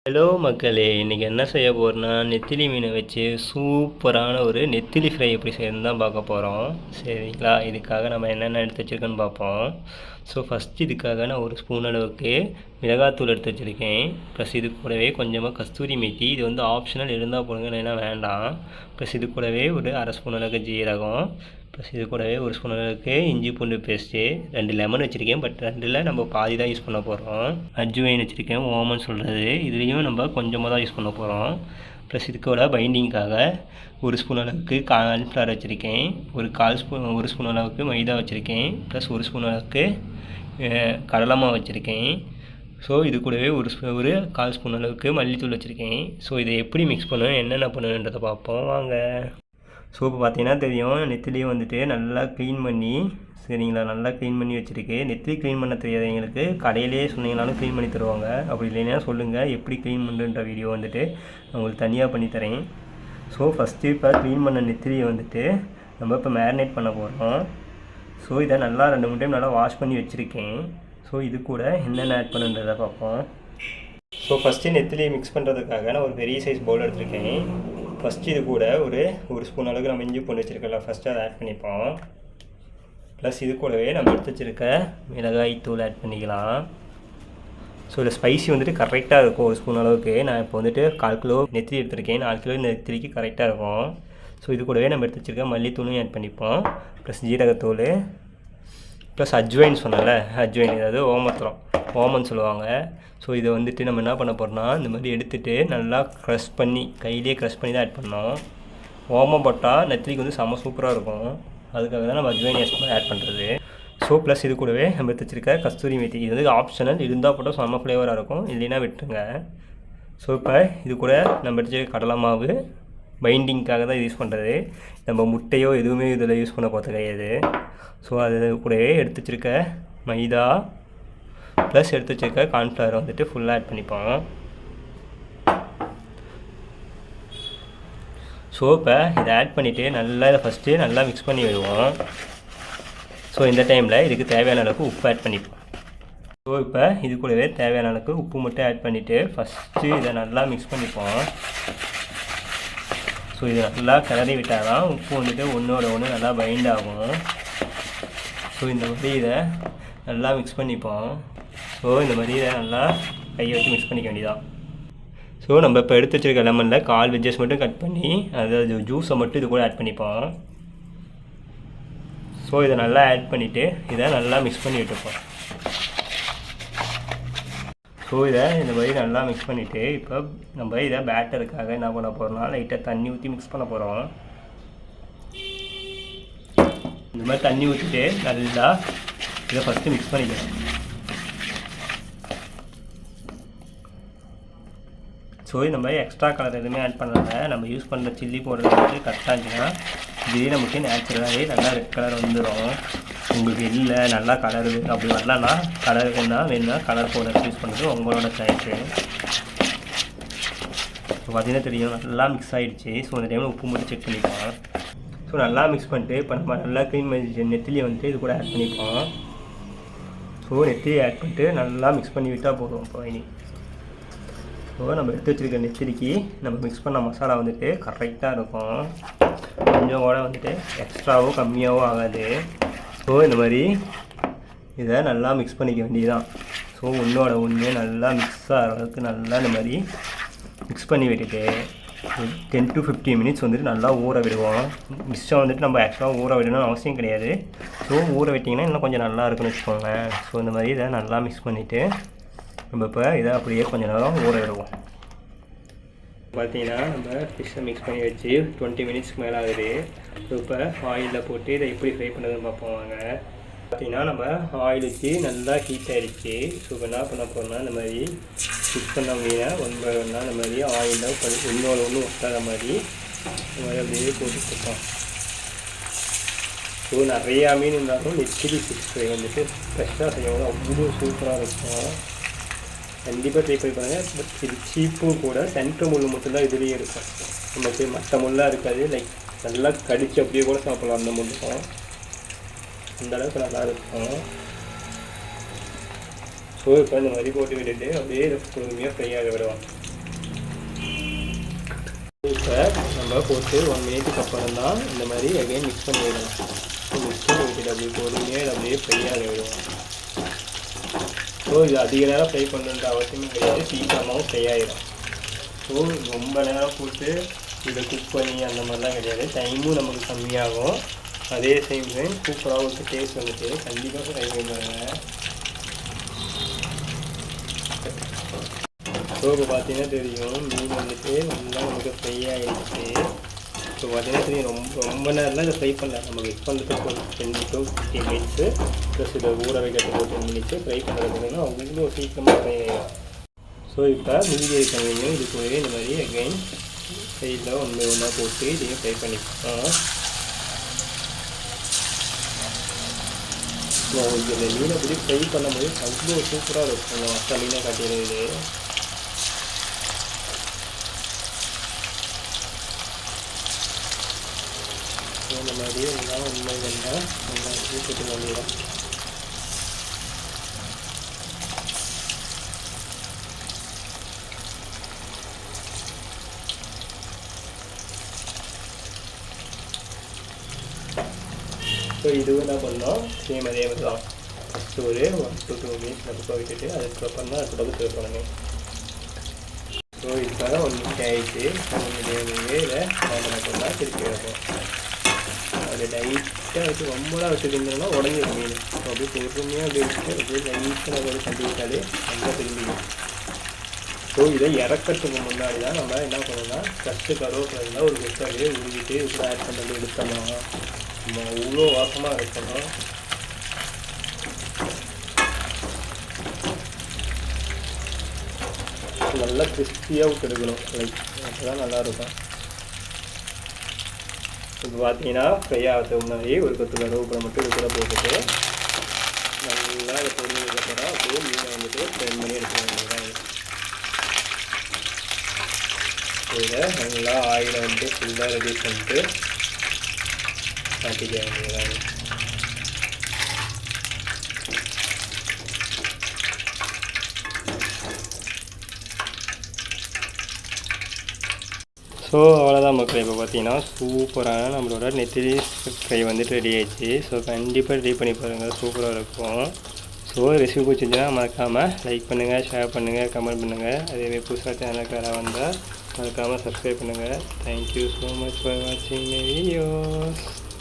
Hello மக்களே! இன்றைக்கி என்ன செய்ய போறோன்னா, நெத்திலி மீனை வச்சு சூப்பரான ஒரு நெத்திலி ஃப்ரை எப்படி செய்யணும்னு தான் பார்க்க போகிறோம். சரிங்களா? இதுக்காக நம்ம என்னென்ன எடுத்து வச்சுருக்கோன்னு பார்ப்போம். ஃபஸ்ட்டு இதுக்காக நான் ஒரு ஸ்பூன் அளவுக்கு மிளகாத்தூள் எடுத்து வச்சுருக்கேன். ப்ளஸ் இது கூடவே கொஞ்சமாக கஸ்தூரி மேத்தி. இது வந்து ஆப்ஷனல் இருந்தால் போடுங்க, இல்லைன்னா வேண்டாம். ப்ளஸ் இது கூடவே ஒரு அரை ஸ்பூன் அளவுக்கு ஜீரகம். ப்ளஸ் இது கூடவே ஒரு ஸ்பூன் அளவுக்கு இஞ்சி பூண்டு பேஸ்ட்டு, 2 லெமன் வச்சுருக்கேன். பட் 2ல் நம்ம பாதி தான் யூஸ் பண்ண போகிறோம். அஜ்வைன் வச்சுருக்கேன், ஓமம்னு சொல்கிறது. இதுலேயும் நம்ம கொஞ்சமாக தான் யூஸ் பண்ண போகிறோம். ப்ளஸ் இதுக்கூட பைண்டிங்காக ஒரு ஸ்பூன் அளவுக்கு கார்ன்ஃப்ளவர் வச்சுருக்கேன். ஒரு ஸ்பூன் அளவுக்கு மைதா வச்சுருக்கேன். ப்ளஸ் ஒரு ஸ்பூன் அளவுக்கு கடலை மாவு வச்சுருக்கேன். இது கூடவே ஒரு 1/4 ஸ்பூன் அளவுக்கு மல்லித்தூள் வச்சுருக்கேன். இதை எப்படி மிக்ஸ் பண்ணணும், என்னென்ன பண்ணணுன்றதை பார்ப்போம் வாங்க. இப்போ பார்த்தீங்கன்னா தெரியும், நெத்திலியும் வந்துட்டு நல்லா க்ளீன் பண்ணி, சரிங்களா, நல்லா க்ளீன் பண்ணி வச்சுருக்கு. நெத்திலி க்ளீன் பண்ண தெரியாதவங்களுக்கு கடையிலே சொன்னீங்கனாலும் க்ளீன் பண்ணி தருவாங்க. அப்படி இல்லைன்னா சொல்லுங்கள், எப்படி க்ளீன் பண்ணுன்ற வீடியோ வந்துட்டு உங்களுக்கு தனியாக பண்ணித்தரேன். ஃபஸ்ட்டு இப்போ க்ளீன் பண்ண நெத்திலியை வந்துட்டு நம்ம இப்போ மேரினேட் பண்ண போகிறோம். இதை நல்லா 2-3 டைம் நல்லா வாஷ் பண்ணி வச்சுருக்கேன். இது கூட என்னென்ன ஆட் பண்ணுன்றதை பார்ப்போம். ஃபஸ்ட்டு நெத்திலியை மிக்ஸ் பண்ணுறதுக்காக நான் ஒரு பெரிய சைஸ் பவுல் எடுத்துருக்கேன். ஃபஸ்ட்டு இது கூட ஒரு ஸ்பூன் அளவுக்கு நம்ம இஞ்சி பூண்டு வச்சுருக்கல, ஃபஸ்ட்டு அதை ஆட் பண்ணிப்போம். ப்ளஸ் இது கூடவே நம்ம எடுத்து வச்சுருக்க மிளகாய் தூள் ஆட் பண்ணிக்கலாம். இதில் ஸ்பைசி வந்துட்டு கரெக்டாக இருக்கும். ஒரு ஸ்பூன் அளவுக்கு நான் இப்போ வந்துட்டு 1/4 கிலோ நெத்திலி எடுத்துருக்கேன். 4 கிலோ நெத்திலிக்கு கரெக்டாக இருக்கும். இது கூடவே நம்ம எடுத்து வச்சுருக்க மல்லித்தூளும் ஆட் பண்ணிப்போம். ப்ளஸ் ஜீரகத்தூள், ப்ளஸ் அஜ்வைன் சொன்னல, அஜ்வைன், அதாவது ஓமம்னு சொல்லுவாங்க. இதை வந்துட்டு நம்ம என்ன பண்ண போகிறோம்னா, இந்த மாதிரி எடுத்துகிட்டு நல்லா க்ரஷ் பண்ணி, கையிலே க்ரஷ் பண்ணி தான் ஆட் பண்ணோம். ஓமம் போட்டால் நெத்திலிக்கு வந்து செம்ம சூப்பராக இருக்கும். அதுக்காக தான் நம்ம அஜ்வைன் ஆட் பண்ணுறது. ப்ளஸ் இது கூடவே நம்ம எடுத்து வச்சுருக்க கஸ்தூரி மேத்தி. இது வந்து ஆப்ஷனல், இருந்தால் போட்டால் செம்ம ஃப்ளேவராக இருக்கும், இல்லைன்னா விட்டுருங்க. இப்போ இது கூட நம்ம எடுத்து கடலை மாவு பைண்டிங்காக தான் யூஸ் பண்ணுறது. நம்ம முட்டையோ எதுவுமே இதில் யூஸ் பண்ண போகிறது கிடையாது. அது கூடவே எடுத்து வச்சுருக்க மைதா ப்ளஸ் எடுத்து வச்சுருக்க கார்ன்ஃப்ளவர் வந்துட்டு ஃபுல்லாக ஆட் பண்ணிப்போம். இப்போ இதை ஆட் பண்ணிவிட்டு நல்லா இதை ஃபஸ்ட்டு நல்லா மிக்ஸ் பண்ணி விடுவோம். இந்த டைமில் இதுக்கு தேவையான அளவுக்கு உப்பு ஆட் பண்ணிப்போம். இப்போ இது கூடவே தேவையான அளவுக்கு உப்பு மட்டும் ஆட் பண்ணிவிட்டு ஃபஸ்ட்டு இதை நல்லா மிக்ஸ் பண்ணிப்போம். இதை நல்லா கிளறி விட்டால் தான் உப்பு வந்துட்டு ஒன்றோட ஒன்று நல்லா பைண்ட் ஆகும். இந்த மாதிரி இதை நல்லா மிக்ஸ் பண்ணிப்போம். இந்த மாதிரி இதை நல்லா கையை வச்சு மிக்ஸ் பண்ணிக்க வேண்டியதான். நம்ம இப்போ எடுத்து வச்சுருக்க லெமனில் 4 வெஜ்ஜஸ் மட்டும் கட் பண்ணி அதாவது ஜூஸை மட்டும் இது கூட ஆட் பண்ணிப்போம். இதை நல்லா ஆட் பண்ணிவிட்டு இதை நல்லா மிக்ஸ் பண்ணி விட்டுப்போம். இதை இந்த மாதிரி நல்லா மிக்ஸ் பண்ணிவிட்டு இப்போ நம்ம இதை பேட்டருக்காக என்ன பண்ண போகிறோம்னா, லைட்டாக தண்ணி ஊற்றி மிக்ஸ் பண்ண போகிறோம். இந்த மாதிரி தண்ணி ஊற்றிட்டு நல்லா இதை ஃபஸ்ட்டு மிக்ஸ் பண்ணிக்கலாம். நம்ம எக்ஸ்ட்ரா கலர் எதுவுமே ஆட் பண்ணல. நம்ம யூஸ் பண்ணுற சில்லி பவுடர் வந்துட்டு கரெக்டாக இருந்துச்சுன்னா இதே நமக்கு நேச்சுரலாகவே நல்லா ரெட் கலர் வந்துடும். உங்களுக்கு இல்லை நல்லா கலர் அப்படி வரலன்னா கலர் வேணுன்னா கலர் பவுடர் யூஸ் பண்ணுறது உங்களோட சாய்ஸு. பார்த்தீங்கன்னா தெரியும், நல்லா மிக்ஸ் ஆகிடுச்சு. இந்த டைமில் உப்பு மட்டும் செக் பண்ணிப்போம். நல்லா மிக்ஸ் பண்ணிட்டு இப்போ நம்ம நல்லா க்ளீன் பண்ணி நெத்திலியை வந்துட்டு இது கூட ஆட் பண்ணிப்போம். நெத்திலியை ஆட் பண்ணிட்டு நல்லா மிக்ஸ் பண்ணி விட்டால் போதும். நம்ம எடுத்து வச்சுருக்க நெத்திலிக்கு நம்ம மிக்ஸ் பண்ண மசாலா வந்துட்டு கரெக்டாக இருக்கும். கொஞ்சம் கூட வந்துட்டு எக்ஸ்ட்ராவோ கம்மியாகவோ ஆகாது. இந்த மாதிரி இதை நல்லா மிக்ஸ் பண்ணிக்க வேண்டியதுதான். ஒன்றோட ஒன்று நல்லா மிக்ஸ் ஆகிற அளவுக்கு நல்லா இந்த மாதிரி மிக்ஸ் பண்ணி விட்டுட்டு 10 to 15 மினிட்ஸ் வந்துட்டு நல்லா ஊற விடுவோம். மிக்ஸை வந்துட்டு நம்ம ஆக்சுவலாக ஊற விடணும்னு அவசியம் கிடையாது. ஊற விட்டிங்கன்னா இன்னும் கொஞ்சம் நல்லா இருக்குன்னு வச்சுக்கோங்க. இந்த மாதிரி இதை நல்லா மிக்ஸ் பண்ணிவிட்டு நம்ம இப்போ இதை அப்படியே கொஞ்சம் நேரம் ஊற விடுவோம். பார்த்தீங்கன்னா நம்ம ஃபிஷ்ஷை மிக்ஸ் பண்ணி வச்சு 20 மினிட்ஸ்க்கு மேலே ஆகுது. இப்போ ஆயிலில் போட்டு இதை எப்படி ஃப்ரை பண்ணுறதுன்னு பார்ப்போம் வாங்க. பார்த்தீங்கன்னா நம்ம ஆயில் வச்சு நல்லா ஹீட் ஆகிடுச்சு. இப்போ என்ன பண்ண போகிறோம்னா, இந்த மாதிரி மிக்ஸ் பண்ண மீனை ஒன் பை ஒன்றா இந்த மாதிரி ஆயிலில் ஒன்றோட ஒன்று ஒட்டாத மாதிரி இந்த மாதிரி அப்படியே போட்டுருக்கோம். நிறையா மீன் இருந்தாலும் நெத்திலி ஃபிஷ் ஃப்ரை வந்துட்டு ஃப்ரெஷ்ஷாக செய்யணும், அவ்வளோ சூப்பராக இருக்கும். கண்டிப்பாக ட்ரை பண்ணி பாருங்கள். பட் இது சீப்பும் கூட. சென்ட்ரு முள் மட்டும்தான் இதுலேயே இருக்கும், நமக்கு மற்ற முள்ளாக இருக்காது. லைக் நல்லா கடித்து அப்படியே கூட சாப்பிட்லாம். அந்த முள்ளுக்கும் அந்தளவுக்கு நல்லா இருக்கும். இப்போ இந்த மாதிரி போட்டு விட்டுட்டு அப்படியே பொறுமையாக ஃப்ரை ஆக விடுவோம். நம்ம போட்டு 1 மினிட்டுக்கு அப்புறம் தான் இந்த மாதிரி அகைன் மிக்ஸ் பண்ணி விடலாம். மிக்ஸ் பண்ணி விட்டுட்டு அப்படியே பொறுமையாக அப்படியே ஃப்ரையாக விடுவோம். ஸோ இது அதிக நேரம் ஃப்ரை பண்ணுன்ற அவசியமும் கிடையாது, சீக்கிரமாகவும் ஃப்ரை ஆகிடும். ஸோ ரொம்ப நேரம் போட்டு இதை குக் பண்ணி அந்த மாதிரிலாம் கிடையாது, டைமும் நமக்கு கம்மியாகும், அதே சேம் டைம் சூப்பராக ஒரு டேஸ்ட் வந்துட்டு கண்டிப்பாக ட்ரை பண்ணி பாருங்கள். ஸோ இப்போ பார்த்தீங்கன்னா தெரியும் மீன் வந்துட்டு நல்லா நமக்கு ஃப்ரை ஆகிடுச்சு. ஸோ பார்த்தீங்கன்னா தெரியும் ரொம்ப நேரம்லாம் இதை ஃப்ரை பண்ணல, நம்ம வெயிட் பண்ணுறதுக்கு ஒரு 10 to 15 மினிட்ஸு ப்ளஸ் இதை ஊற வைக்கிறதுக்கு ஒரு 10 மினிட்ஸு ஃப்ரை பண்ணுறதுக்குன்னா அவ்வளோ சீக்கிரமாக ஃப்ரை ஆகிடும். ஸோ இப்போ மீதி இருக்கவங்க இது போய் இந்த மாதிரி அகைன் சைடில் ஒன்றா போட்டு இதையும் ஃப்ரை பண்ணிக்கலாம். உங்களுக்கு இந்த மீனை பிடி ஃப்ரை பண்ணும்போது அவ்வளோ சூப்பராக இருக்கும். அந்த மற்ற மீனை காட்டிடுது. இந்த மாதிரி எல்லாம் உண்மை வேண்டாம் எல்லாத்தையும் போட்டு பண்ணிடலாம். ஸோ இதுவும் என்ன பண்ணோம், சேம் அதே மாதிரி தான். ஃபஸ்ட்டு ஒரு 1 to 2 மினிட்ஸ் நம்ம விட்டுட்டு அதுக்கப்புறம் தான் அது தொடர்ந்து சேர்க்கணுமே. ஸோ இப்போ 1 மினிட் ஆகிடுச்சு. இதை என்ன பண்ணால் திருப்பி வைப்போம். அது லைட்டாக வச்சு ரொம்பலாம் வச்சுருந்தோம்னா உடஞ்சிடும் மீன். ஸோ அப்படியே பொறுமையாக அப்படியே வச்சுட்டு அப்படியே லைட்டாக அதை தள்ளி விட்டாலே நல்லா திரும்பிடும். ஸோ இதை இறக்கிறதுக்கு முன்னாடி தான் நம்ம என்ன பண்ணணும்னா ஃபஸ்ட்டு கருவேப்பிலை ஒரு வெட்டாலே உருவிட்டு கூட ஆட் பண்ணி எடுத்தோம்னா நம்ம அவ்வளோ வாசமாக இருக்கணும். நல்லா கிறிஸ்பியாக விட்டு எடுக்கணும், லைக் அப்போ தான் நல்லாயிருக்கும். இப்போ பார்த்தீங்கன்னா ஃப்ரை ஆகிறதுக்கு முன்னாடி ஒரு கொத்து கருவேப்பிலை மட்டும் இது கூட போட்டுட்டு நல்லா அதை பொருள் அப்படியே மீனை வந்துட்டு ஃப்ரை பண்ணி எடுக்க வேண்டியதான். இதை நல்லா ஆயிலை வந்து ஃபுல்லாக ரெடி பண்ணிட்டு காட்டிக்க வேண்டியதான். ஸோ அவ்வளோதான் மக்கள். இப்போ பார்த்தீங்கன்னா சூப்பரான நம்மளோட நெத்திலி ஃப்ரை வந்துட்டு ரெடி ஆகிடுச்சு. ஸோ கண்டிப்பாக ரெடி பண்ணி பாருங்கள், சூப்பராக இருக்கும். ஸோ ரெசிபி பிடிச்சிருந்துச்சுன்னா மறக்காமல் லைக் பண்ணுங்கள், ஷேர் பண்ணுங்கள், கமெண்ட் பண்ணுங்கள். அதேமாதிரி புதுசாக சேனலுக்கு யாராக வந்தால் மறக்காமல் சப்ஸ்கிரைப் பண்ணுங்கள். தேங்க்யூ ஸோ மச் ஃபார் வாட்சிங் மை வீடியோஸ்.